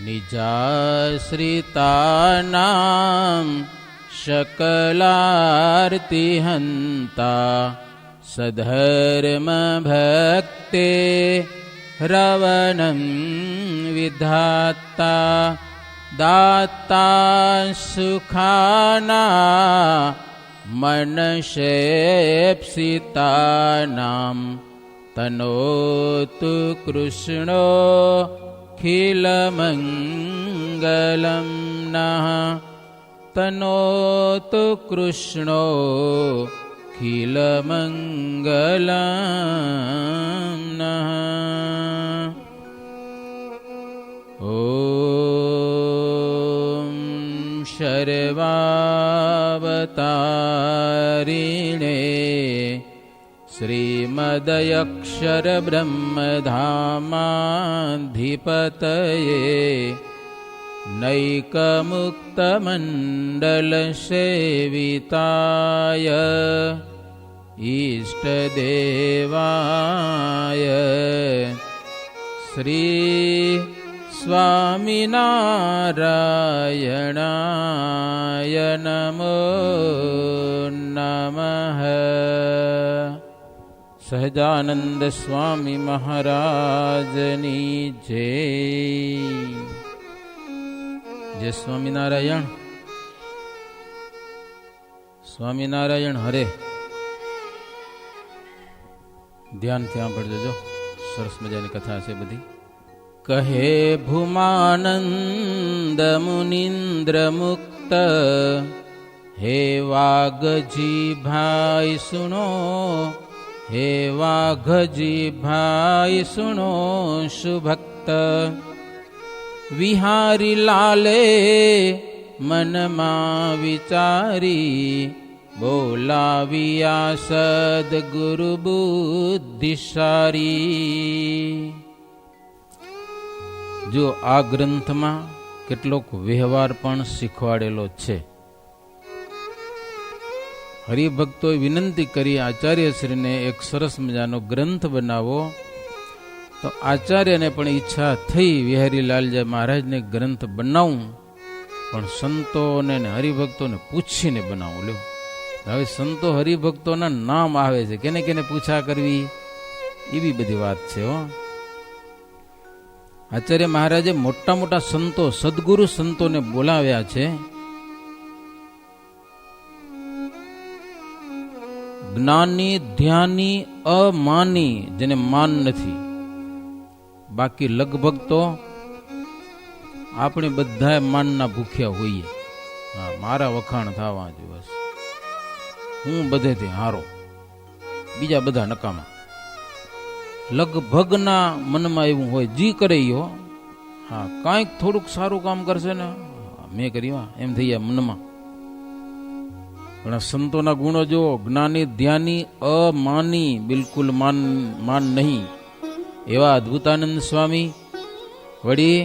નિજાશ્રિતાનાં શકલાર્તિહંતા સધર્મ ભક્તે રવણં વિધાતા દાતા સુખાના મનશેપ્સિતાનાં તનોતુ કૃષ્ણો ખિલમંગલં નઃ તનોતુ કૃષ્ણો ખિલમંગલં નઃ. ઓમ સર્વાવતારિણે શ્રીમદયક્ષરબ્રહ્મધામાધિપતયે નૈકમુક્તમંડલસેવિતાય ઈષ્ટદેવાય શ્રી સ્વામિનારાયણાય નમો નમઃ. સહજાનંદ સ્વામી મહારાજની જય. જય સ્વામિનારાયણ. સ્વામિનારાયણ હરે. ધ્યાનથી સાંભળજો, જો સરસ મજાની કથા છે બધી. કહે ભૂમાનંદ મુનિન્દ્ર મુક્ત, હે વાઘજી ભાઈ સુનો, હે વાઘજી ભાઈ સુનો સુભક્ત. વિહારી લાલે મનમાં વિચારી, બોલાવ્યા સદગુરુ બુદ્ધિશાળી. જો આ ગ્રંથમાં કેટલોક વ્યવહાર પણ શીખવાડેલો છે. હરિભક્તોએ વિનંતી કરી આચાર્યશ્રીને એક સરસ મજાનો ગ્રંથ બનાવો, તો આચાર્યને પણ ઈચ્છા થઈ વિહારીલાલજી મહારાજને ગ્રંથ બનાવું, પણ સંતોને હરિભક્તોને પૂછીને બનાવું. લ્યો, હવે સંતો હરિભક્તોના નામ આવે છે, કેને કેને પૂછા કરવી, એવી બધી વાત છે. હો, આચાર્ય મહારાજે મોટા મોટા સંતો, સદગુરુ સંતોને બોલાવ્યા છે. જ્ઞાની, ધ્યાની, અમાની, જેને માન નથી. બાકી લગભગ તો આપણે બધા માનના ભૂખ્યા હોઈએ. હા, મારા વખાણ થવા જોઈએ, બસ હું બધેથી હારો, બીજા બધા નકામા. લગભગના મનમાં એવું હોય, જી કરે હો. હા, કાંઈક થોડુંક સારું કામ કરશે ને, મેં કર્યું એમ થઈ જાય મનમાં. પણ સંતોના ગુણો જો, જ્ઞાની, ધ્યાની, અમાની, બિલકુલ માન નહીં, એવા અદ્ભુતાનંદ સ્વામી. વળી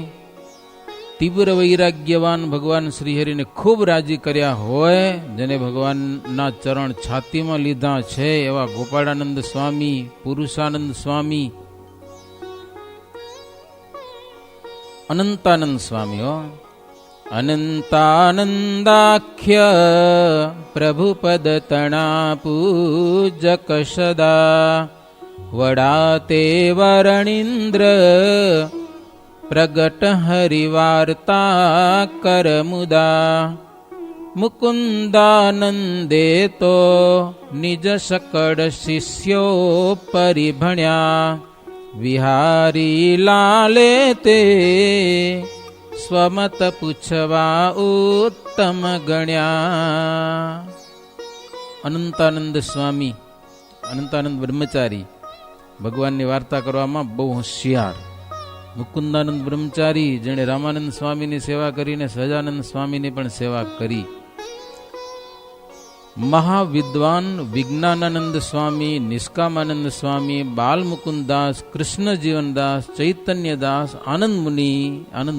તીવ્ર વૈરાગ્યવાન ભગવાન શ્રીહરિને ખૂબ રાજી કર્યા હોય, જેને ભગવાનના ચરણ છાતીમાં લીધા છે, એવા ગોપાળાનંદ સ્વામી, પુરુષાનંદ સ્વામી, અનંતાનંદ સ્વામી. હો, અનંતાનંદાખ્ય પ્રભુપદ તણા પૂજક સદા, વડા તે વરણીન્દ્ર પ્રગટ હરિવાર્તા કરમુદા. મુકુંદાનંદે તો નિજ સકળ શિષ્યો પરિભણ્યા, વિહારી લાલે તે સ્વમત પૂછવા ઉત્તમ ગણ્યા. અનંતાનંદ સ્વામી, અનંતાનંદ બ્રહ્મચારી, ભગવાનની વાર્તા કરવામાં બહુ હોશિયાર. મુકુંદાનંદ બ્રહ્મચારી, જેણે રામાનંદ સ્વામીની સેવા કરીને સહજાનંદ સ્વામીની પણ સેવા કરી. મહાવિદ્વાન વિજ્ઞાનાનંદ સ્વામી, નિષ્કામાનંદ સ્વામી, બાલમુકુદાસ, કૃષ્ણજીવનદાસ, ચૈતન્યદાસ, આનંદ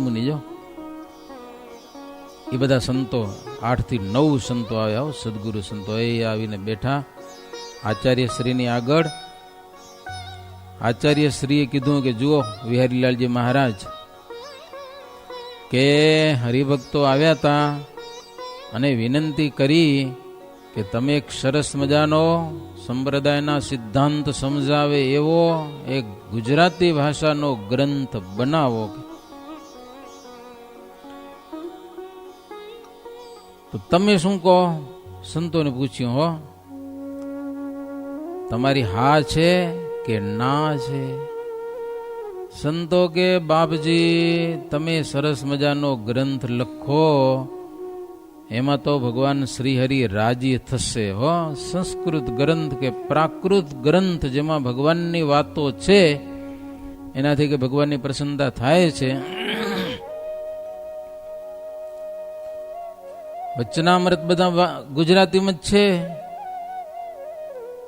મુનિ જો એ બધા સંતો, 8 થી 9 સંતો આવ્યા, સદગુરુ સંતો એ આવીને બેઠા આચાર્યશ્રીની આગળ. આચાર્યશ્રીએ કીધું કે જુઓ વિહારીલાલજી મહારાજ, કે હરિભક્તો આવ્યા હતા અને વિનંતી કરી કે તમે એક સરસ મજાનો સંપ્રદાયના સિદ્ધાંત સમજાવે એવો એક ગુજરાતી ભાષાનો ગ્રંથ બનાવો. તો તમે શું કહો? સંતોને પૂછ્યું, હો તમારી હા છે કે ના છે? સંતો કે બાપજી તમે સરસ મજાનો ગ્રંથ લખો, એમાં તો ભગવાન શ્રીહરિ રાજી થશે. હો સંસ્કૃત ગ્રંથ કે પ્રાકૃત ગ્રંથ જેમાં ભગવાનની વાતો છે, એનાથી કે ભગવાનની પ્રસન્નતા થાય છે. વચનામૃત બધા ગુજરાતીમાં જ છે.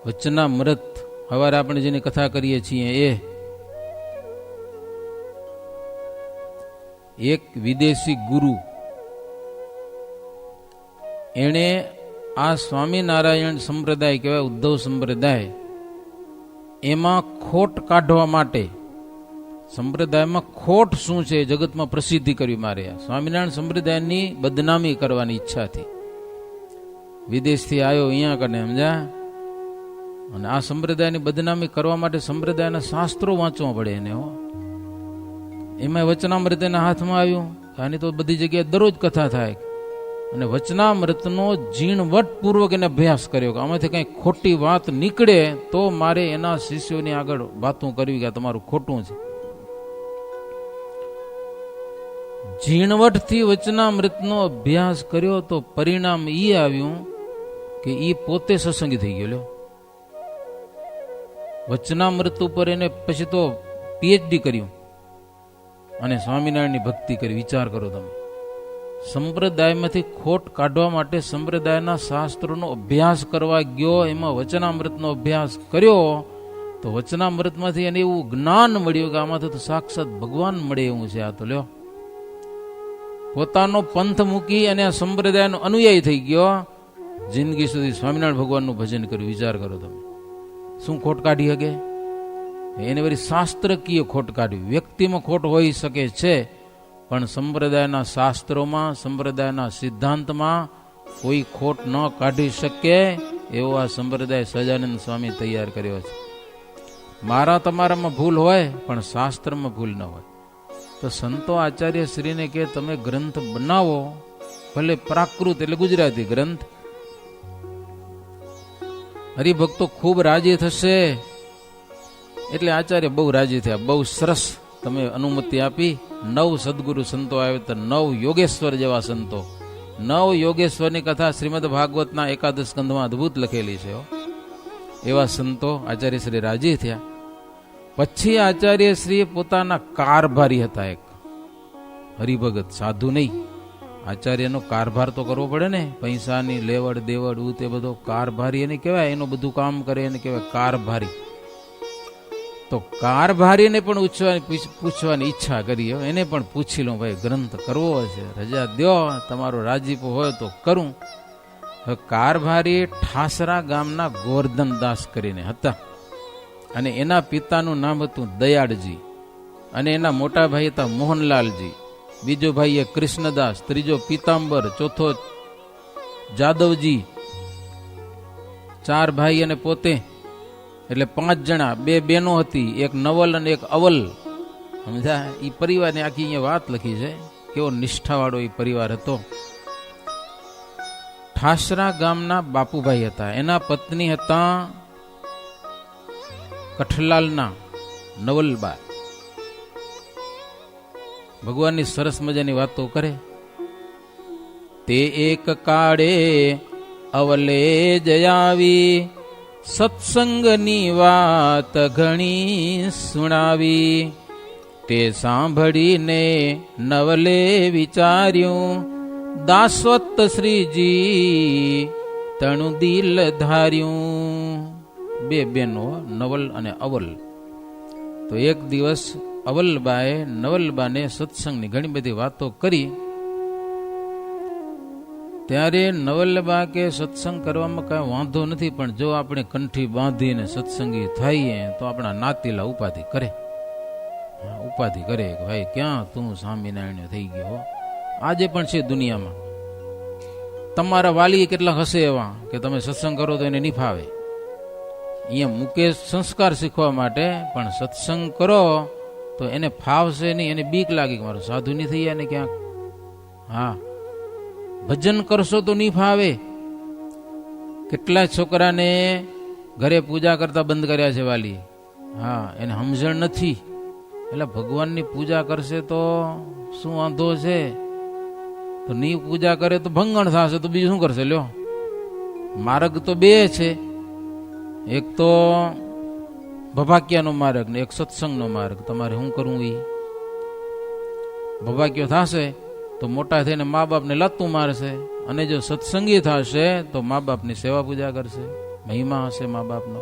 વચનામૃત સવારે આપણે જેની કથા કરીએ છીએ એ એક વિદેશી ગુરુ, એણે આ સ્વામિનારાયણ સંપ્રદાય કહેવાય, ઉદ્ધવ સંપ્રદાય, એમાં ખોટ કાઢવા માટે, સંપ્રદાયમાં ખોટ શું છે જગતમાં પ્રસિદ્ધિ કરવી મારે. સ્વામિનારાયણ સંપ્રદાયની બદનામી કરવાની ઈચ્છાથી વિદેશથી આવ્યો અહીંયા કને, સમજા? અને આ સંપ્રદાયની બદનામી કરવા માટે સંપ્રદાયના શાસ્ત્રો વાંચવા પડે એને. એમાં વચનામૃત એના હાથમાં આવ્યું. આની તો બધી જગ્યાએ દરરોજ કથા થાય. અને વચનામૃતનો ઝીણવટપૂર્વક એને અભ્યાસ કર્યો કે આમાંથી કંઈ ખોટી વાત નીકળે તો મારે એના શિષ્યોની આગળ વાતો કરવી કે તમારું ખોટું છે. ઝીણવટથી વચનામૃતનો અભ્યાસ કર્યો તો પરિણામ એ આવ્યું કે એ પોતે સત્સંગી થઈ ગયો. વચનામૃત ઉપર એને પછી તો PhD કર્યું અને સ્વામિનારાયણની ભક્તિ કરી. વિચાર કરો તમે, સંપ્રદાયમાંથી ખોટ કાઢવા માટે સંપ્રદાયના શાસ્ત્રોનો અભ્યાસ કરવા ગયો, એમાં વચનામૃતનો અભ્યાસ કર્યો તો વચનામૃતમાંથી એને એવું જ્ઞાન મળ્યું કે આમાંથી તો સાક્ષાત ભગવાન મળે એવું છે. આ તો લ્યો, પોતાનો પંથ મૂકી અને આ સંપ્રદાયનો અનુયાયી થઈ ગયો, જિંદગી સુધી સ્વામિનારાયણ ભગવાનનું ભજન કર્યું. વિચાર કરો તમે, શું ખોટ કાઢી શકે? એને વળી શાસ્ત્રકીય ખોટ કાઢવી. વ્યક્તિમાં ખોટ હોઈ શકે છે, પણ સંપ્રદાયના શાસ્ત્રોમાં, સંપ્રદાયના સિદ્ધાંતમાં કોઈ ખોટ ન કાઢી શકે એવો આ સંપ્રદાય સહજાનંદ સ્વામી તૈયાર કર્યો છે. મારા તમારામાં ભૂલ હોય પણ શાસ્ત્રમાં ભૂલ ન હોય. તો સંતો આચાર્ય શ્રીને કે તમે ગ્રંથ બનાવો, ભલે પ્રાકૃત એટલે ગુજરાતી ગ્રંથ. હરિભક્તો ખૂબ રાજી થશે. એટલે આચાર્ય બહુ રાજી થયા. બહુ સરસ તમે અનુમતિ આપી. 9 સદગુરુ સંતો આવે તો 9 યોગેશ્વર જેવા સંતો. 9 યોગેશ્વરની કથા શ્રીમદ ભાગવતના એકાદશ સ્કંધમાં અદભુત લખેલી છે. એવા સંતો આચાર્ય શ્રી રાજી થયા. પછી આચાર્ય શ્રી પોતાના કારભારી હતા, એક હરિભગત, સાધુ નહીં. આચાર્યનો કારભાર તો કરવો પડે ને, પૈસાની લેવડ દેવડ તે બધો કારભારી એને કહેવાય. એનું બધું કામ કરે એને કહેવાય કારભારી. તો કારભારીને પણ પૂછવાની ઈચ્છા કરી. એને પણ પૂછી લઉં, ભાઈ ગ્રંથ કરવો છે, રજા દો, તમારો રાજીપો હોય તો કરું. કારભારી ઠાસરા ગામના ગોરધનદાસ કરીને હતા, અને એના પિતાનું નામ હતું દયાળજી, અને એના મોટા ભાઈ હતા મોહનલાલજી, બીજો ભાઈ એ કૃષ્ણદાસ, ત્રીજો પીતાંબર, ચોથો જાદવજી. 4 ભાઈ અને પોતે, એટલે 5 જણા. 2 બહેનો હતી, એક નવલ અને એક અવલ. સમજા? એ પરિવારની આખી અહીંયા વાત લખી છે, કેવો નિષ્ઠાવાળો એ પરિવાર હતો. ઠાસરા ગામના બાપુભાઈ હતા. એના પત્ની હતા કઠલાલના નવલબા. ભગવાનની સરસ મજાની વાતો કરે. તે એક કાળે અવલે જયાવી, સત્સંગની વાત ઘણી સુણાવી. તે સાંભળીને નવલે વિચાર્યું, દાસવત શ્રીજી તણુ દિલ ધાર્યું. 2 બહેનો, નવલ અને અવલ. તો એક દિવસ અવલબાએ નવલબાને સત્સંગની ઘણી બધી વાતો કરી. ત્યારે નવલબા કે સત્સંગ કરવામાં કાંઈ વાંધો નથી, પણ જો આપણે કંઠી બાંધીને સત્સંગી થઈએ તો આપણા નાતીલા ઉપાધિ કરે. કે ભાઈ ક્યાં તું સ્વામિનારાયણ થઈ ગયો. આજે પણ છે દુનિયામાં. તમારા વાલી કેટલા હશે એવા કે તમે સત્સંગ કરો તો એને નહીં ફાવે. અહીંયા મૂકે સંસ્કાર શીખવા માટે, પણ સત્સંગ કરો તો એને ફાવશે નહીં, એને બીક લાગી કે મારો સાધુ નહીં થઈ જાય ને ક્યાંક. હા, ભજન કરશો તો નહીં ફાવે. કેટલા છોકરાને ઘરે પૂજા કરતા બંધ કર્યા છે વાલી. હા, એને સમજણ નથી. એટલે ભગવાનની પૂજા કરશે તો શું વાંધો છે? તો નહીં પૂજા કરે તો ભંગણ થશે, તો બીજું શું કરશે? લ્યો, માર્ગ તો બે છે, એક તો ભભાક્યાનો માર્ગ ને એક સત્સંગનો માર્ગ. તમારે શું કરવું? એ ભભાક્યો થશે તો મોટા થઈને મા બાપને લાતું મારશે, અને જો સત્સંગી થશે તો મા બાપની સેવા પૂજા કરશે. મહિમા હશે મા બાપનો.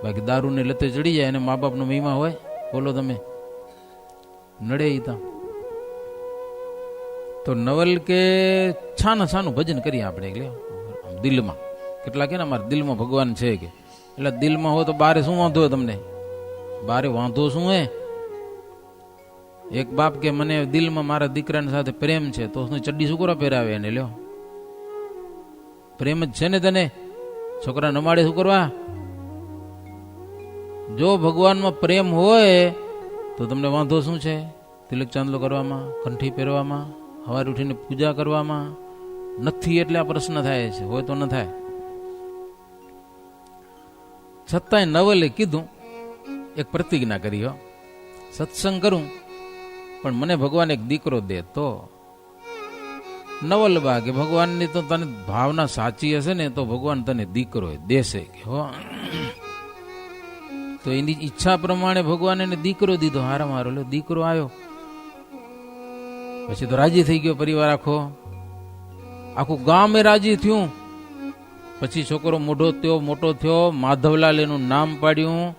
બાકી દારૂને લતે ચડી જાય અને મા બાપનો મહિમા હોય? બોલો તમે, નડે ઈ તો નવલ કે છાનું છાનું ભજન કરીએ આપણે એટલે દિલમાં. કેટલા કે ને અમારા દિલમાં ભગવાન છે કે, એટલે દિલમાં હોય તો બારે શું વાંધો હોય તમને? બારે વાંધો શું હે? એક બાપ કે મને દિલમાં મારા દીકરાની સાથે પ્રેમ છે, તો ચડ્ડી શું કરવા પહેરાવે એને? લ્યો, પ્રેમ જ છે ને તને. છોકરા નમાડે શું કરવા? જો ભગવાનમાં પ્રેમ હોય તો તમને વાંધો શું છે? તિલક ચાંદલો કરવામાં, કંઠી પહેરવામાં, સવારે ઉઠીને પૂજા કરવામાં. નથી એટલે આ પ્રશ્ન થાય છે, હોય તો ન થાય. છતાંય નવલે કીધું, એક પ્રતિજ્ઞા કરી, હો સત્સંગ કરું પણ મને ભગવાન એક દીકરો દે તો. નવલ બા કે ભગવાનની તો તને ભાવના સાચી હશે ને તો ભગવાન તને દીકરો દેશે કે હો. તો એની ઈચ્છા પ્રમાણે ભગવાન એને દીકરો દીધો. હારા મારો લો દીકરો આવ્યો, પછી તો રાજી થઈ ગયો પરિવાર આખો, આખું ગામ એ રાજી થયું. પછી છોકરો મોટો થયો, માધવલાલ એનું નામ પાડ્યું,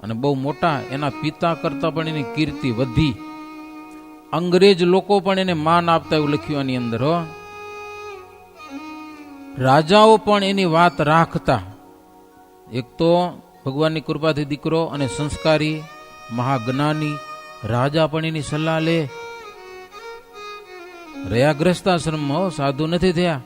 અને બહુ મોટા એના પિતા કરતા પણ એની કીર્તિ વધી. અંગ્રેજ લોકો પણ એને માન આપતા એવું લખ્યું આની અંદર. હો, રાજાઓ પણ એની વાત રાખતા. એક તો ભગવાનની કૃપાથી દીકરો અને સંસ્કારી મહાજ્ઞાની રાજા પણ એની સલાહ લે. રહ્યા ગ્રસ્તાશ્રમમાં, સાધુ નથી થયા.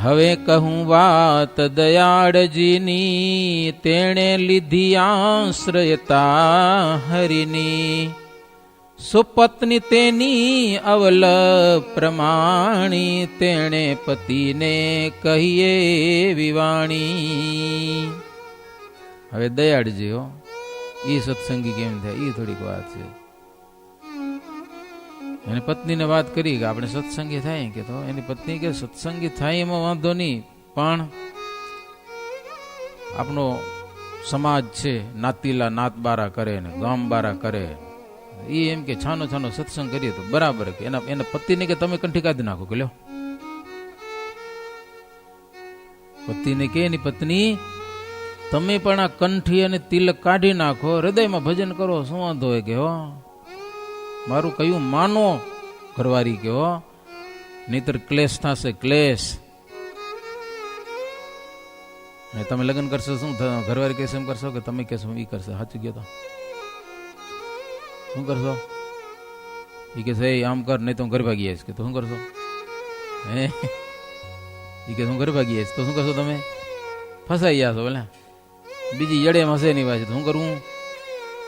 હવે કહું વાત દયાળજીની, તેણે લીધી આશ્રયતા હરિની. સુપત્ની તેની અવલ પ્રમાણી, તેણે પતિને કહીએ વિવાણી. હવે દયાળજી હો, ઈ સત્સંગી કેમ થાય? ઈ થોડીક વાત છે. એની પત્નીને વાત કરી કે આપણે સત્સંગી થાય કે, તો એની પત્ની કે સત્સંગી થાય એમાં વાંધો નહીં, પણ આપણો સમાજ છે નાતીલા નાત બારા કરે ને ગામ બારા કરે. એ એમ કે છાનો છાનો સત્સંગ કરીએ તો બરાબર કે. એના પતિને કે તમે કંઠી કાઢી નાખો કે. લ્યો, પતિને કે એની પત્ની તમે પણ આ કંઠી અને તિલક કાઢી નાખો, હૃદયમાં ભજન કરો, શું વાંધો હોય કે. હો, મારું કયું માનો ઘરવારી કે. હો, નહીતર ક્લેશ થશે, ક્લેશ. તમે લગ્ન કરશો શું ઘરવારી કહેશે એમ કરશો કે તમે કહેશો એ કરશે? સાચું કહો તો શું કરશો? એ કે આમ કર નહીં તો હું ઘર ભાગી આવીશ કે. તો શું કરશો? હે, એ કે હું ઘર ભાગી આવીશ તો શું કરશો? તમે ફસાઈ ગયા છો. ભલે બીજી જડે હશે નહીં પાછી, તો શું કરવું?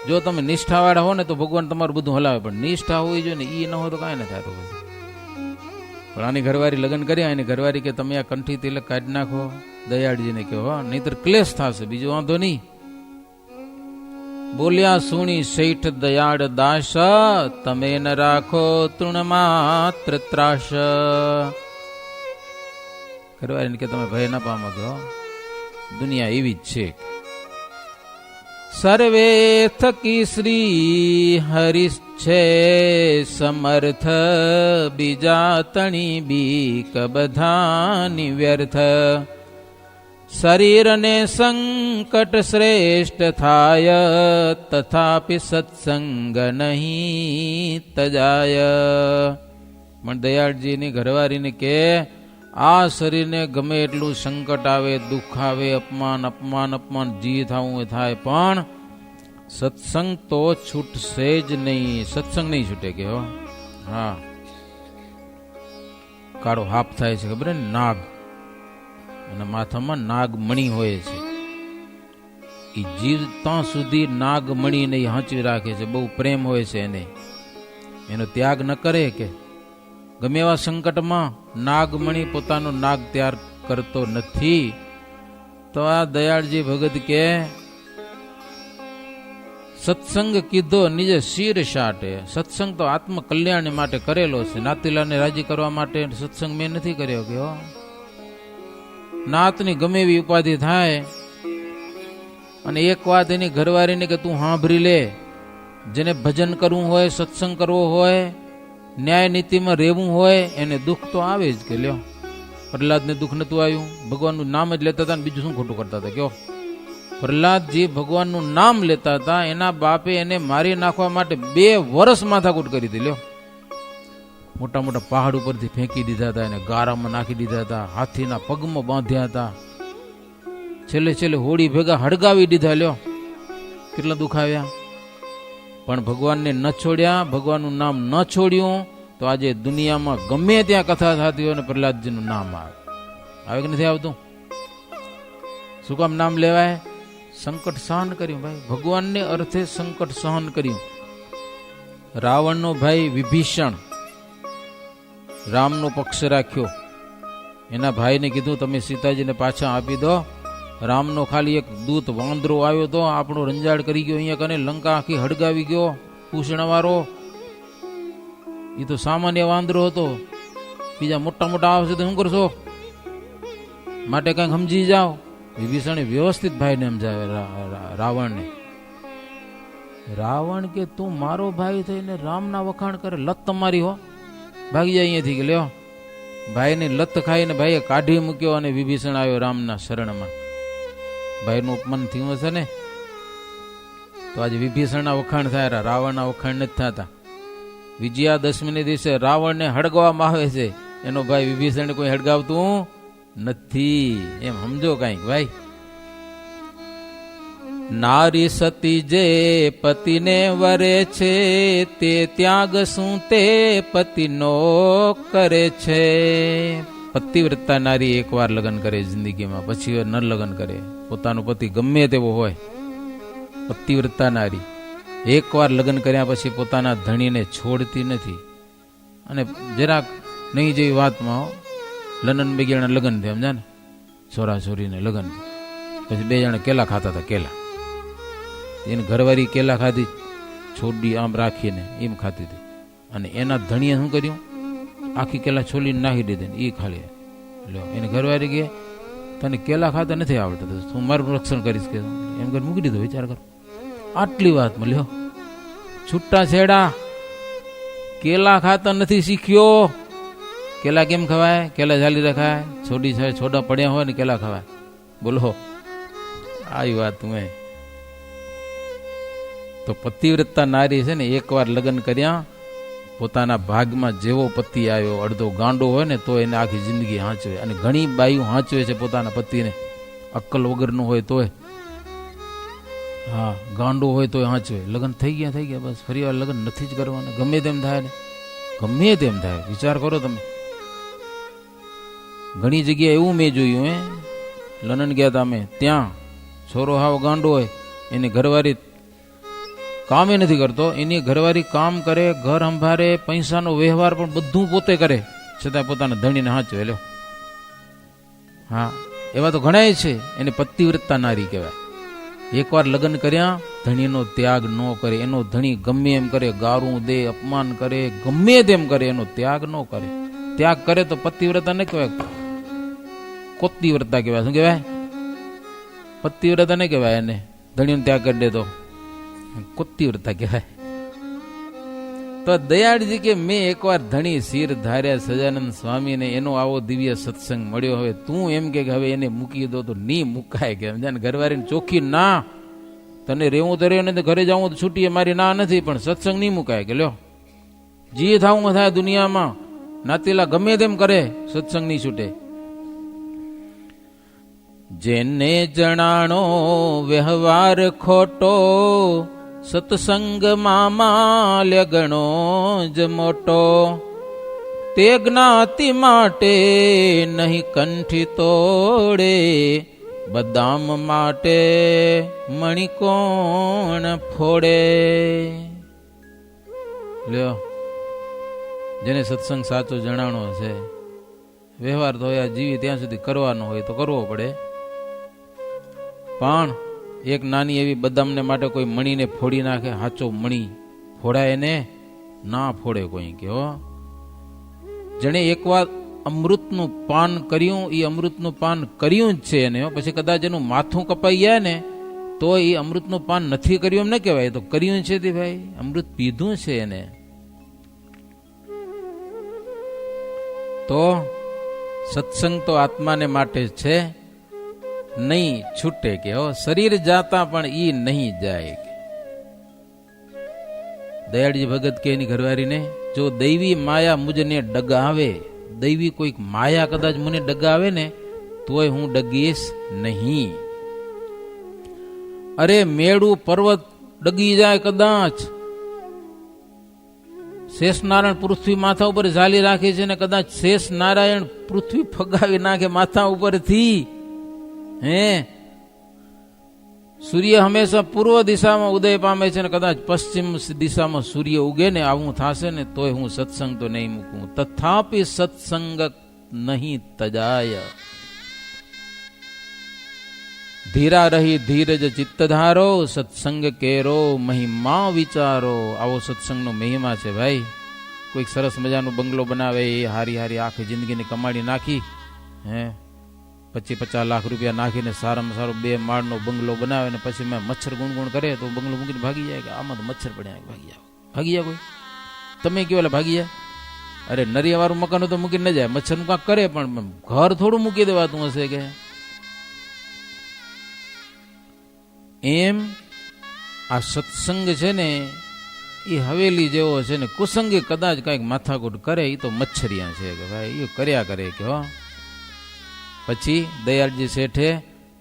જો તમે નિષ્ઠાવાળા હો ને તો ભગવાન તમારું બધું હલાવે, પણ નિષ્ઠા હોવી જોઈએ ને, એ ન હોય તો કાંઈ ન થાય. તો પછી પણ આની ઘરવારી લગ્ન કર્યા, એની ઘરવારી કે તમે આ કંઠી તિલક કાઢી નાખો, દયાળજીને કહો, નહીતર ક્લેશ થશે, બીજો વાંધો નહીં. બોલ્યા સુણી શેઠ દયાળ દાસ, તમે ન રાખો તૃણ માત્ર ત્રાસ. ઘરવારીને કે તમે ભય ના પામો કે દુનિયા એવી જ છે. સર્વે થકી શ્રી હરિશ છે સમર્થ, બીજા તણી બીક બધાની વ્યર્થ. શરીરને સંકટ શ્રેષ્ઠ થાય, તથાપિ સત્સંગ નહીં તજાય. પણ દયાળજીની ઘરવારીને કે આ શરીરને ગમે એટલું સંકટ આવે, દુઃખ આવે, અપમાન અપમાન અપમાન જી થવું થાય, પણ સત્સંગ તો છૂટશે જ નહીં, સત્સંગ નહીં છૂટે કે હો. હા, કાળો હાફ થાય છે ખબર ને, નાગ, એના માથામાં નાગમણી હોય છે. એ જીવ ત્યાં સુધી નાગમણીને હાંચવી રાખે છે, બહુ પ્રેમ હોય છે એને, એનો ત્યાગ ન કરે કે ગમે એવા સંકટમાં નાગમણી પોતાનો નાગ ત્યાગ કરતો નથી. તો આ દયાળજી ભગત કે સત્સંગ કીધો નિજે શિર શાટે. સત્સંગ તો આત્મ કલ્યાણ માટે કરેલો છે, નાતીલાને રાજી કરવા માટે સત્સંગ મેં નથી કર્યો કે હો. નાતની ગમે એવી ઉપાધિ થાય અને એક વાત એની ઘરવાળીને કે તું સાંભળી લે, જેને ભજન કરવું હોય, સત્સંગ કરવો હોય, ન્યાય નીતિમાં રહેવું હોય, એને દુઃખ તો આવે જ કે લ્યો. પ્રહલાદને દુઃખ નતું આવ્યું, ભગવાનનું નામ જ લેતા હતા, બીજું શું ખોટું કરતા હતા કયો. પ્રહલાદજી ભગવાનનું નામ લેતા હતા, એના બાપે એને મારી નાખવા માટે 2 વર્ષ માથાકૂટ કરી હતી લ્યો. મોટા મોટા પહાડ ઉપરથી ફેંકી દીધા હતા, એને ગારામાં નાખી દીધા હતા, હાથીના પગમાં બાંધ્યા હતા, છેલ્લે છેલ્લે હોળી ભેગા હળગાવી દીધા લ્યો. કેટલા દુઃખ આવ્યા, પણ ભગવાનને ન છોડ્યા, ભગવાનનું નામ ન છોડ્યું તો આજે દુનિયામાં ગમે ત્યાં કથા થતી હોય ને પ્રહલાદજીનું નામ આવે કે નથી આવતું? શું કામ નામ લેવાય? સંકટ સહન કર્યું ભાઈ, ભગવાનને અર્થે સંકટ સહન કર્યું. રાવણનો ભાઈ વિભીષણ રામનો પક્ષ રાખ્યો, એના ભાઈને કીધું તમે સીતાજીને પાછા આપી દો. રામનો ખાલી એક દૂત વાંદરો આવ્યો તો આપણો રંજાડ કરી ગયો, અહીંયા કને લંકા આખી હળગાવી ગયો, પૂછણવાળો. એ તો સામાન્ય વાંદરો હતો, બીજા મોટા મોટા આવશે તો શું કરશો? માટે કંઈક સમજી જાઓ. વિભીષણે વ્યવસ્થિત ભાઈને સમજાવે રાવણને. રાવણ કે તું મારો ભાઈ થઈને રામના વખાણ કરે, લત તમારી હો, ભાગી જાય અહીંયાથી કે લ્યો. ભાઈને લત ખાઈને ભાઈએ કાઢી મૂક્યો અને વિભીષણ આવ્યો રામના શરણમાં. ભાઈનું અપમાન થયું હશે ને, તો આજે વિભીષણના વખાણ થાય, રાવણના વખાણ નથી થતા. વિજયાદશમીને દિવસે રાવણને હળગાવવામાં આવે છે, એનો ભાઈ વિભીષણ કોઈ હળગાવતું નથી, એમ સમજો કઈક ભાઈ. નારી સતી જે પતિને વરે છે, તે ત્યાગ શું તે પતિનો કરે છે. પતિવ્રતા નારી એકવાર લગ્ન કરે જિંદગીમાં, પછી ન લગ્ન કરે. પોતાનો પતિ ગમે તેવો હોય, પતિવ્રતા નારી એકવાર લગ્ન કર્યા પછી પોતાના ધણીને છોડતી નથી. અને જરાક નહીં જેવી વાતમાં લનન બેગીના લગ્ન થયા, સમજા ને, છોરા છોરીને લગ્ન, પછી 2 જણા કેલા ખાતા હતા, કેલા. એની ઘરવાળી કેલા ખાધી, છોડી આમ રાખીને એમ ખાતી હતી, અને એના ધણીએ શું કર્યું, આખી કેલા છોલીને નાખી દીધી ને એ ખાલી લ્યો. એની ઘરવાળી કે તને કેલા ખાતા નથી આવડતા, તું મારું રક્ષણ કરીશ કે એમ કરી મૂકી દીધો. વિચાર કરો, આટલી વાતમાં લ્યો છૂટા છેડા, કેલા ખાતા નથી શીખ્યો. કેલા કેમ ખવાય? કેલા ઝાલી રખાય, છોડા પડ્યા હોય ને કેલા ખવાય. બોલો, આવી વાત તમે. તો પતિવ્રતા નારી છે ને, એકવાર લગ્ન કર્યા, પોતાના ભાગમાં જેવો પતિ આવ્યો, અડધો ગાંડો હોય ને તો એને આખી જિંદગી હાંચવે. અને ઘણી બાયું હાંચવે છે પોતાના પતિને, અક્કલ વગરનો હોય તોય. હા, ગાંડો હોય તોય હાંચવે. લગ્ન થઈ ગયા બસ, ફરી વાર લગ્ન નથી જ કરવાના, ગમે તેમ થાય ને, ગમે તેમ થાય. વિચાર કરો તમે, ઘણી જગ્યાએ એવું મેં જોયું. લનન ગયા હતા અમે, ત્યાં છોરો હાવ ગાંડો હોય, એની ઘરવાળી કામે નથી કરતો, એની ઘરવાળી કામ કરે, ઘર સંભાળે, પૈસાનો વ્યવહાર પણ બધું પોતે કરે, છતાં પોતાના ધણીને હાંચવે લ્યો. હા, એવા તો ઘણા છે, એને પતિવ્રતા નારી કહેવાય. એકવાર લગ્ન કર્યા, ધણીનો ત્યાગ ન કરે. એનો ધણી ગમે એમ કરે, ગારું દે, અપમાન કરે, ગમે તેમ કરે, એનો ત્યાગ ન કરે. ત્યાગ કરે તો પતિવ્રતા ન કહેવાય, કોતિવ્રતા કહેવાય. શું કહેવાય? પતિવ્રતા નહીં કહેવાય એને. ધણીનો ત્યાગ કરી દે તો કોતિવ્રતા કહેવાય. તો દયાળજી કે મેં એકવાર ધણી શિર ધાર્યા સજાનંદ સ્વામીને, એનો આવો દિવ્ય સત્સંગ મળ્યો. હવે તું એમ કે હવે એને મૂકી દો તો ની મુકાય કે સમજાને. ઘરવાળીને ચોખ્ખી ના, તને રહેવું તો રહેવું ને, ઘરે જવું તો છૂટીએ, મારી ના નથી, પણ સત્સંગ નહીં મુકાય કે લ્યો. જે થાવું થાય દુનિયામાં, નાતીલા ગમે તેમ કરે, સત્સંગ નહીં છૂટે. જેને જણાણો વ્યવહાર ખોટો, સત્સંગમાં માલ્ય ગણો જ મોટો, તે જ્ઞાતિ માટે નહીં કંઠી તોડે, બદામ માટે મણિ કોણ ફોડે. લ્યો, જેને સત્સંગ સાચો જણાણો છે, વ્યવહાર તો જીવી ત્યાં સુધી કરવાનો હોય તો કરવો પડે, પણ એક નાની એવી બદામને માટે કોઈ મણીને ફોડી નાખે, હાચો મણી ફોડાય ને ના ફોડે કોઈ કે. હો, જેણે એકવાર અમૃતનું પાન કર્યું, એ અમૃતનું પાન કર્યું જ છે એને, પછી કદાચ એનું માથું કપાઈ જાય ને તો એ અમૃતનું પાન નથી કર્યું એમ ન કહેવાય, તો કર્યું છે તે ભાઈ, અમૃત પીધું છે એને. તો સત્સંગ તો આત્માને માટે છે, નહીં છૂટે કે. હો, શરીર જાતા પણ ઈ નહીં જાય કે. દયાળજી ભગત કે એની ઘરવાળીને, જો દૈવી માયા મુજને ડગાવે, દૈવી કોઈક માયા કદાચ મને ડગાવે ને તોય હું ડગીશ નહીં. અરે મેળું પર્વત ડગી જાય કદાચ, શેષ નારાયણ પૃથ્વી માથા ઉપર ઝાલી રાખે છે ને કદાચ શેષ નારાયણ પૃથ્વી ફગાવી નાખે માથા ઉપરથી, હે, સૂર્ય હંમેશા પૂર્વ દિશામાં ઉદય પામે છે ને કદાચ પશ્ચિમ દિશામાં સૂર્ય ઉગે ને આવું થશે ને તોય હું સત્સંગ તો નહીં મૂકું. તથાપિ સત્સંગ નહીં તજાય, ધીરા રહી ધીરજ ચિત્ત ધારો, સત્સંગ કેરો મહિમા વિચારો. આવો સત્સંગનો મહિમા છે ભાઈ. કોઈક સરસ મજાનો બંગલો બનાવે, એ હારી હારી આખી જિંદગીની કમાડી નાખી, હે, 25-50 લાખ રૂપિયા નાખીને સારામાં સારો 2 માળનો બંગલો બનાવે ને પછી મેં મચ્છર ગુણગુણ કરે તો બંગલો મૂકીને ભાગી જાય કે આમાં તો મચ્છર પડ્યા, ભાગી જાય કોઈ. તમે કેવો એટલે ભાગી જાય? અરે નરિયાવાળું મકાન તો મૂકીને ન જાય, મચ્છરનું કાંક કરે, પણ ઘર થોડું મૂકી દેવાતું હશે કે. એમ આ સત્સંગ છે ને એ હવેલી જેવો છે ને, કુસંગી કદાચ કાંઈક માથાકૂટ કરે એ તો મચ્છરિયા છે કે ભાઈ, એ કર્યા કરે કે. હો, પછી દયાળજી શેઠે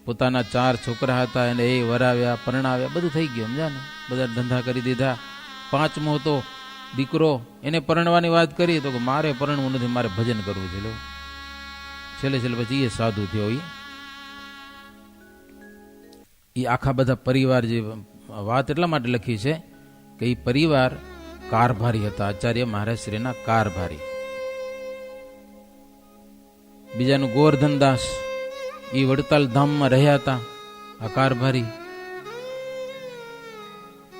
પોતાના 4 છોકરા હતા એને એ વરાવ્યા, પરણાવ્યા, બધું થઈ ગયું સમજા ને, બધા ધંધા કરી દીધા. 5મો હતો દીકરો, એને પરણવાની વાત કરી તો કે મારે પરણવું નથી, મારે ભજન કરવું છે. છેલ્લે છેલ્લે પછી એ સાધુ થયો. એ આખા બધા પરિવાર, જે વાત એટલા માટે લખી છે કે એ પરિવાર કારભારી હતા, આચાર્ય મહારાજશ્રીના કારભારી. બીજાનું ગોવર્ધનદાસ, એ વડતાલ ધામમાં રહ્યા હતા. આ કારભારી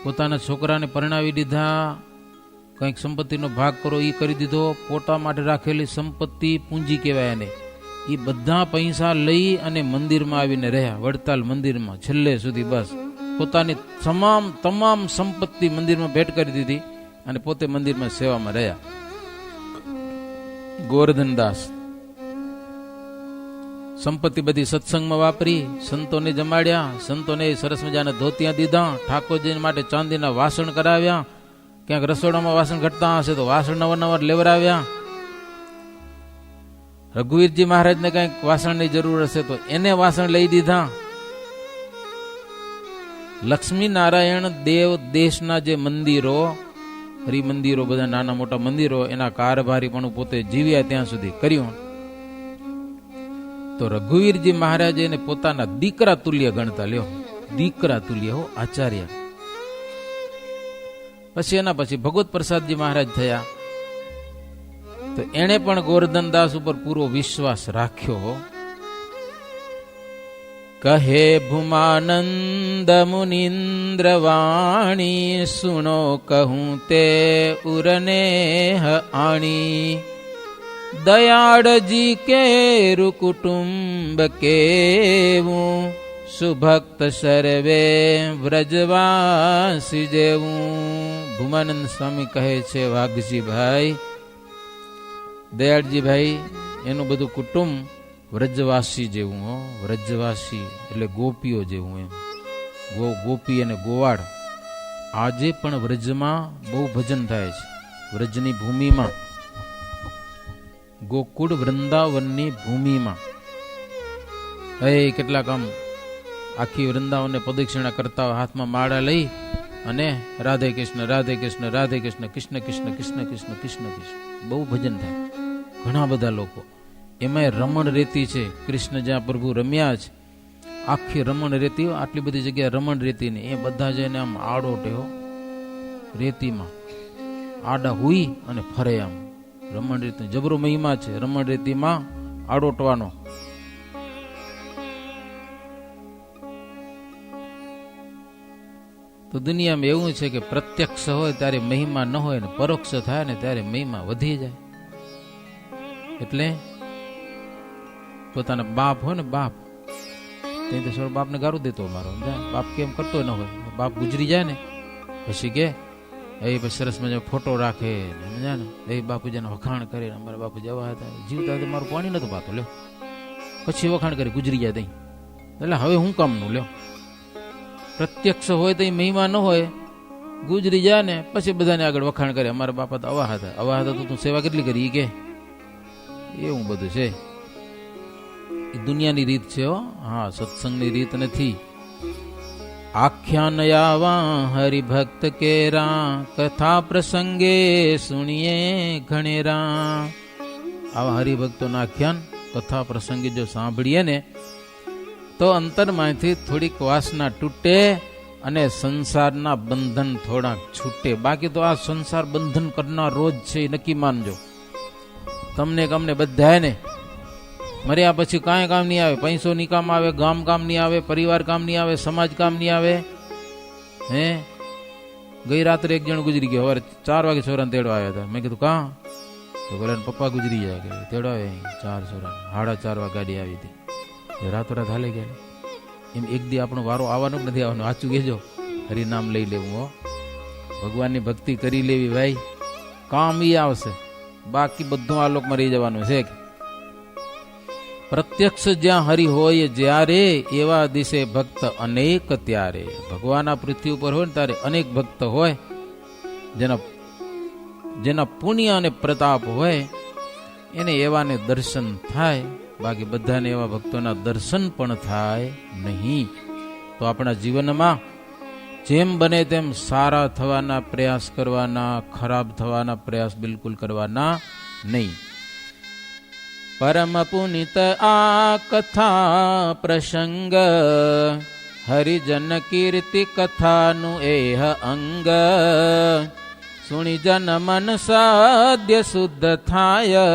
પોતાના છોકરાને પરણાવી દીધા, કંઈક સંપત્તિનો ભાગ કરો એ કરી દીધો. પોતા માટે રાખેલી સંપત્તિ પૂંજી કહેવાય એને, એ બધા પૈસા લઈ અને મંદિરમાં આવીને રહ્યા, વડતાલ મંદિરમાં છેલ્લે સુધી. બસ પોતાની તમામ સંપત્તિ મંદિરમાં ભેટ કરી દીધી અને પોતે મંદિરમાં સેવામાં રહ્યા. ગોવર્ધનદાસ સંપત્તિ બધી સત્સંગમાં વાપરી, સંતોને જમાડ્યા, સંતોને સરસ મજાના ધોતિયા દીધા, ઠાકોરજી માટે ચાંદીના વાસણ કરાવ્યા, ક્યાંક રસોડામાં વાસણ ઘટતા હશે તો વાસણ નવા લેવરાવ્યા. રઘુવીરજી મહારાજને કંઈક વાસણની જરૂર હશે તો એને વાસણ લઈ દીધા. લક્ષ્મી નારાયણ દેવ દેશના જે મંદિરો, હરિમંદિરો, બધા નાના મોટા મંદિરો, એના કારભારી પણ પોતે જીવ્યા ત્યાં સુધી કર્યું. તો રઘુવીરજી મહારાજ એને પોતાના દીકરા તુલ્ય ગણતા. લ્યો, દીકરા તુલ્ય, હો, આચાર્ય. પછી એના પછી ભગવત પ્રસાદજી મહારાજ થયા. તો એને પણ ગોવર્ધનદાસ ઉપર પૂરો વિશ્વાસ રાખ્યો. કહે ભૂમાનંદ મુનિન્દ્ર વાણી, સુનો કહું તે ઉરને આણી. દયાળજી કેરુ કુટુંબ કેવું, સુભક્ત સર્વે વ્રજવાસી જેવું. ભૂમાનંદ સ્વામી કહે છે, વાઘજીભાઈ, દયાળજીભાઈ એનું બધું કુટુંબ વ્રજવાસી જેવું. હો, વ્રજવાસી એટલે ગોપીઓ જેવું. એમ ગોપી અને ગોવાળ આજે પણ વ્રજમાં બહુ ભજન થાય છે. વ્રજની ભૂમિમાં, ગોકુળ વૃંદાવનની ભૂમિમાં કેટલાક આમ આખી વૃંદાવનને પ્રદક્ષિણા કરતા હાથમાં માળા લઈ અને રાધે કૃષ્ણ રાધે કૃષ્ણ રાધે કૃષ્ણ કૃષ્ણ કૃષ્ણ કૃષ્ણ કૃષ્ણ કૃષ્ણ કૃષ્ણ બહુ ભજન થાય. ઘણા બધા લોકો એમાંય રમણ રેતી છે. કૃષ્ણ જ્યાં પ્રભુ રમ્યા છે આખી રમણ રેતી, આટલી બધી જગ્યા રમણ રેતી ને એ બધા જઈને આમ આડો ટેવો રેતીમાં આડા હુઈ અને ફરે આમ. રમણ રેતી જબરો મહિમા છે રમણ રેતીમાં આડોટવાનો. તો દુનિયામાં એવું છે કે પ્રત્યક્ષ હોય ત્યારે મહિમા ન હોય ને પરોક્ષ થાય ને ત્યારે મહિમા વધી જાય. એટલે પોતાના બાપ હોય ને બાપ તે તો સર બાપને ગારું દેતો મારો બાપ કેમ કરતો ન હોય. બાપ ગુજરી જાય ને પછી કે એ પછી સરસ મજા ફોટો રાખે સમજા ને એ બાપુજીને વખાણ કરે. અમારા બાપુ જવા હતા જીવતા તો મારું પાણી નતું પાતો લ્યો, પછી વખાણ કરી ગુજરી જાય તઈ. એટલે હવે હું કામનું લ્યો. પ્રત્યક્ષ હોય તો મહિમા ન હોય, ગુજરી જાય ને પછી બધાને આગળ વખાણ કરે. અમારા બાપા તો આવા હતા તો તું સેવા કેટલી કરી કે એવું બધું છે. એ દુનિયાની રીત છે હો. હા, સત્સંગની રીત નથી. આખ્યાન આવા હરિભક્ત કેરા, કથા પ્રસંગે સુણીએ ઘણેરા. આવા હરિભક્તોના આખ્યાન કથા પ્રસંગે જો સાંભળીએ ને તો અંતરમાંથી થોડીક વાસના તૂટે અને સંસારના બંધન થોડાક છૂટે. બાકી તો આ સંસાર બંધન કરનાર રોજ છે એ નક્કી માનજો. તમને અમને બધાને મર્યા પછી કાંઈ કામ નહીં આવે. પૈસો ની કામ આવે, ગામ કામ નહીં આવે, પરિવાર કામ નહીં આવે, સમાજ કામ નહીં આવે. હે ગઈ રાત્રે એક જણ ગુજરી ગયો. સવારે 4 વાગે છોરાને તેડવા આવ્યા હતા. મેં કીધું કાં? તો બોલે પપ્પા ગુજરી જાય કે તેડવા આવે. 4 છોરા 4:30 વાગે ગાડી આવી હતી. રાતોરાત હાલે ગયા. એમ એક દી આપણો વારો આવવાનો જ નથી આવવાનો. સાચું કહેજો. હરિનામ લઈ લેવું હો, ભગવાનની ભક્તિ કરી લેવી ભાઈ. કામ ઈ આવશે, બાકી બધું આ લોકમાં રહી જવાનું છે. પ્રત્યક્ષ જ્યાં હરિ હોય જ્યારે, એવા દિશે ભક્ત અનેક ત્યારે. ભગવાન આ પૃથ્વી ઉપર હોય ને ત્યારે અનેક ભક્ત હોય, જેના પુણ્ય અને પ્રતાપ હોય એને એવાને દર્શન થાય. બાકી બધાને એવા ભક્તોના દર્શન પણ થાય નહીં. તો આપણા જીવનમાં જેમ બને તેમ સારા થવાના પ્રયાસ કરવાના, ખરાબ થવાના પ્રયાસ બિલકુલ કરવાના નહીં. પરમ પુનિત આ કથા પ્રસંગ, હરિજન કીર્તિ કથાનું એહ અંગ. સુણી જન મન સાધ્ય શુદ્ધ થાય,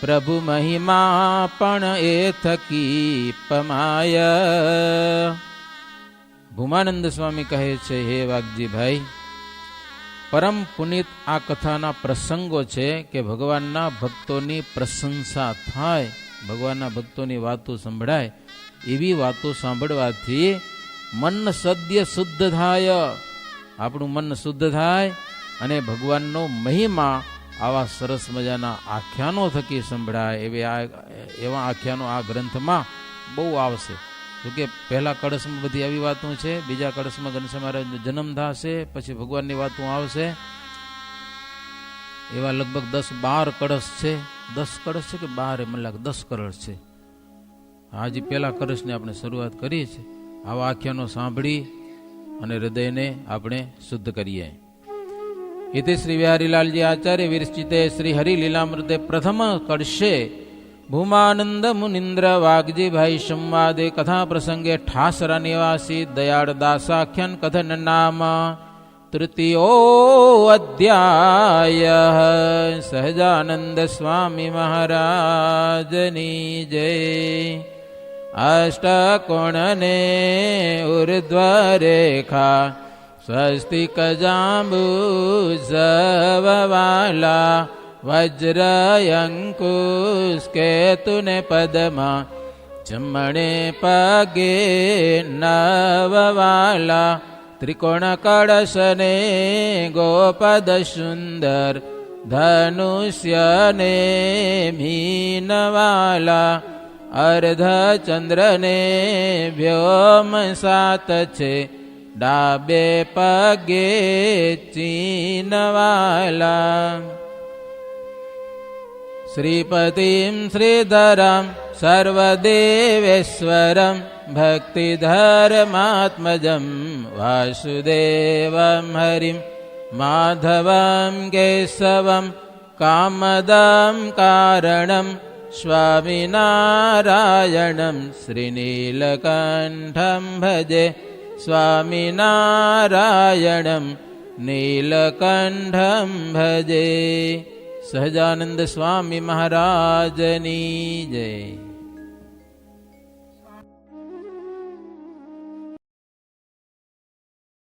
પ્રભુ મહિમા પણ એ થકી પમાય. ભૂમાનંદ સ્વામી કહે છે, હે વાઘજીભાઈ, પરમ પુનિત આ કથાના પ્રસંગો છે કે ભગવાનના ભક્તોની પ્રશંસા થાય, ભગવાનના ભક્તોની વાતો સંભળાય. એવી વાતો સાંભળવાથી મન સદ્ય શુદ્ધ થાય, આપણું મન શુદ્ધ થાય અને ભગવાનનો મહિમા આવા સરસ મજાના આખ્યાનો થકી સંભળાય. એવા આખ્યાનો આ ગ્રંથમાં બહુ આવશે. જોકે પહેલા કળશમાં બધી આવી વાતો છે, બીજા કળશમાં ઘનશ્યામ મહારાજનો જન્મ થશે, પછી ભગવાનની વાતો આવશે. એવા લગભગ 10-12 કળશ છે. 10 કળશ છે કે 12? મને લાગે 10 કળશ છે. હાજી પહેલા કળશની આપણે શરૂઆત કરીએ છીએ. આવા આખ્યાનો સાંભળી અને હૃદયને આપણે શુદ્ધ કરીએ. ઇતિ શ્રી વિહારીલાલજી આચાર્ય વિરચિતે શ્રી હરિલીલામૃતે પ્રથમ કળશે ભૂમાનંદ મુનિન્દ્ર વાઘજીભાઈ સંવાદે કથા પ્રસંગે ઠાસરા નિવાસી દયાળ દાસાખ્યાન કથન નામ તૃતીયો અધ્યાય. સહજાનંદ સ્વામી મહારાજની જય. અષ્ટકોણને ઉર્ધ્વ રેખા, સ્વસ્તિક જાંબુ સવવાલા, વજ્રયંકુશ કેતુને પદમાં, જમણે પગે નવવાલા, ત્રિકોણ કળશને ગોપદ સુંદર, ધનુષ્યને મીનવાલા, અર્ધ ચંદ્રને વ્યોમ 7 છે, ડાબે પગે ચીનવાલા. શ્રીપતિમ શ્રીધરમ સર્વદેવેશ્વરમ, भक्तिधर्मात्मजं वासुदेवं हरिं माधवं केशवं कामदं कारणं स्वामिनारायणं श्रीनीलकण्ठं भजे स्वामिनारायणं नीलकण्ठं भजे। સહજાનંદ સ્વામી મહારાજની જય।